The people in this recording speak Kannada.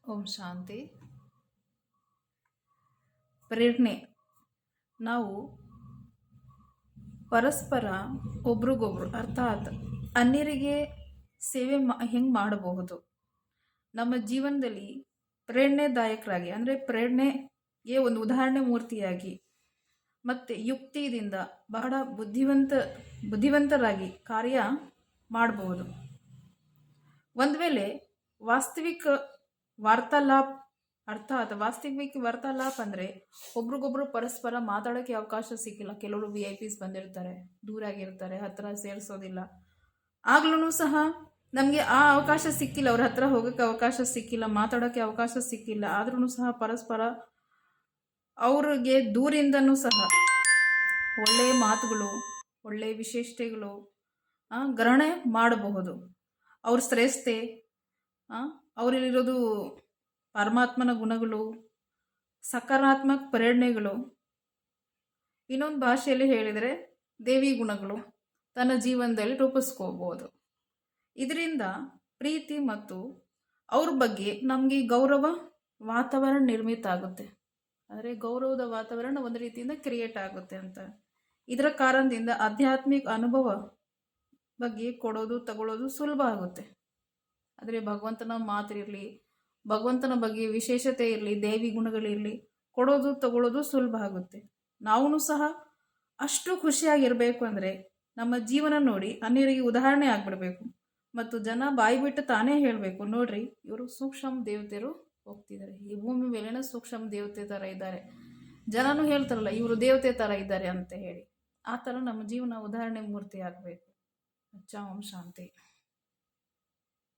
ಓಂ ಶಾಂತಿ. ಪ್ರೇರಣೆ. ನಾವು ಪರಸ್ಪರ ಒಬ್ರಿಗೊಬ್ರು ಅರ್ಥಾತ್ ಅನ್ಯರಿಗೆ ಸೇವೆ ಹೆಂಗೆ ಮಾಡಬಹುದು, ನಮ್ಮ ಜೀವನದಲ್ಲಿ ಪ್ರೇರಣೆದಾಯಕರಾಗಿ ಅಂದರೆ ಪ್ರೇರಣೆಗೆ ಒಂದು ಉದಾಹರಣೆ ಮೂರ್ತಿಯಾಗಿ ಮತ್ತು ಯುಕ್ತಿಯಿಂದ ಬಹಳ ಬುದ್ಧಿವಂತರಾಗಿ ಕಾರ್ಯ ಮಾಡಬಹುದು. ಒಂದು ವೇಳೆ ವಾಸ್ತವಿಕ ವಾರ್ತಾಲಾಪ ಅಂದರೆ ಒಬ್ರಿಗೊಬ್ರು ಪರಸ್ಪರ ಮಾತಾಡೋಕ್ಕೆ ಅವಕಾಶ ಸಿಕ್ಕಿಲ್ಲ. ಕೆಲವರು VIPs ಬಂದಿರ್ತಾರೆ, ದೂರ ಆಗಿರ್ತಾರೆ, ಹತ್ರ ಸೇರಿಸೋದಿಲ್ಲ. ಆಗ್ಲೂ ಸಹ ನಮಗೆ ಆ ಅವಕಾಶ ಸಿಕ್ಕಿಲ್ಲ, ಅವ್ರ ಹತ್ರ ಹೋಗೋಕ್ಕೆ ಅವಕಾಶ ಸಿಕ್ಕಿಲ್ಲ, ಮಾತಾಡೋಕ್ಕೆ ಅವಕಾಶ ಸಿಕ್ಕಿಲ್ಲ. ಆದ್ರೂ ಸಹ ಪರಸ್ಪರ ಅವ್ರಿಗೆ ದೂರಿಂದನೂ ಸಹ ಒಳ್ಳೆಯ ಮಾತುಗಳು, ಒಳ್ಳೆಯ ವಿಶೇಷತೆಗಳು ಗ್ರಹಣೆ ಮಾಡಬಹುದು. ಅವ್ರ ಶ್ರೇಷ್ಠತೆ, ಅವರಲ್ಲಿರೋದು ಪರಮಾತ್ಮನ ಗುಣಗಳು, ಸಕಾರಾತ್ಮಕ ಪ್ರೇರಣೆಗಳು, ಇನ್ನೊಂದು ಭಾಷೆಯಲ್ಲಿ ಹೇಳಿದರೆ ದೇವಿ ಗುಣಗಳು ತನ್ನ ಜೀವನದಲ್ಲಿ ರೂಪಿಸ್ಕೋಬಹುದು. ಇದರಿಂದ ಪ್ರೀತಿ ಮತ್ತು ಅವ್ರ ಬಗ್ಗೆ ನಮಗೆ ಗೌರವ ವಾತಾವರಣ ನಿರ್ಮಿತ ಆಗುತ್ತೆ. ಅಂದರೆ ಗೌರವದ ವಾತಾವರಣ ಒಂದು ರೀತಿಯಿಂದ ಕ್ರಿಯೇಟ್ ಆಗುತ್ತೆ ಅಂತ. ಇದರ ಕಾರಣದಿಂದ ಆಧ್ಯಾತ್ಮಿಕ ಅನುಭವ ಬಗ್ಗೆ ಕೊಡೋದು ತಗೊಳ್ಳೋದು ಸುಲಭ ಆಗುತ್ತೆ. ಆದರೆ ಭಗವಂತನ ಮಾತಿರಲಿ, ಭಗವಂತನ ಬಗ್ಗೆ ವಿಶೇಷತೆ ಇರಲಿ, ದೇವಿ ಗುಣಗಳಿರಲಿ, ಕೊಡೋದು ತಗೊಳ್ಳೋದು ಸುಲಭ ಆಗುತ್ತೆ. ನಾವೂ ಸಹ ಅಷ್ಟು ಖುಷಿಯಾಗಿರಬೇಕು ಅಂದರೆ ನಮ್ಮ ಜೀವನ ನೋಡಿ ಅನ್ಯರಿಗೆ ಉದಾಹರಣೆ ಆಗಿಬಿಡ್ಬೇಕು. ಮತ್ತು ಜನ ಬಾಯಿ ಬಿಟ್ಟು ತಾನೇ ಹೇಳಬೇಕು, ನೋಡ್ರಿ ಇವರು ಸೂಕ್ಷ್ಮ ದೇವತೆಯರು ಹೋಗ್ತಿದ್ದಾರೆ, ಈ ಭೂಮಿ ಮೇಲಿನ ಸೂಕ್ಷ್ಮ ದೇವತೆ ಥರ ಇದ್ದಾರೆ. ಜನನೂ ಹೇಳ್ತಾರಲ್ಲ ಇವರು ದೇವತೆ ಥರ ಇದ್ದಾರೆ ಅಂತ ಹೇಳಿ. ಆ ಥರ ನಮ್ಮ ಜೀವನ ಉದಾಹರಣೆ ಮೂರ್ತಿ ಆಗಬೇಕು. ಓಂ ಶಾಂತಿ.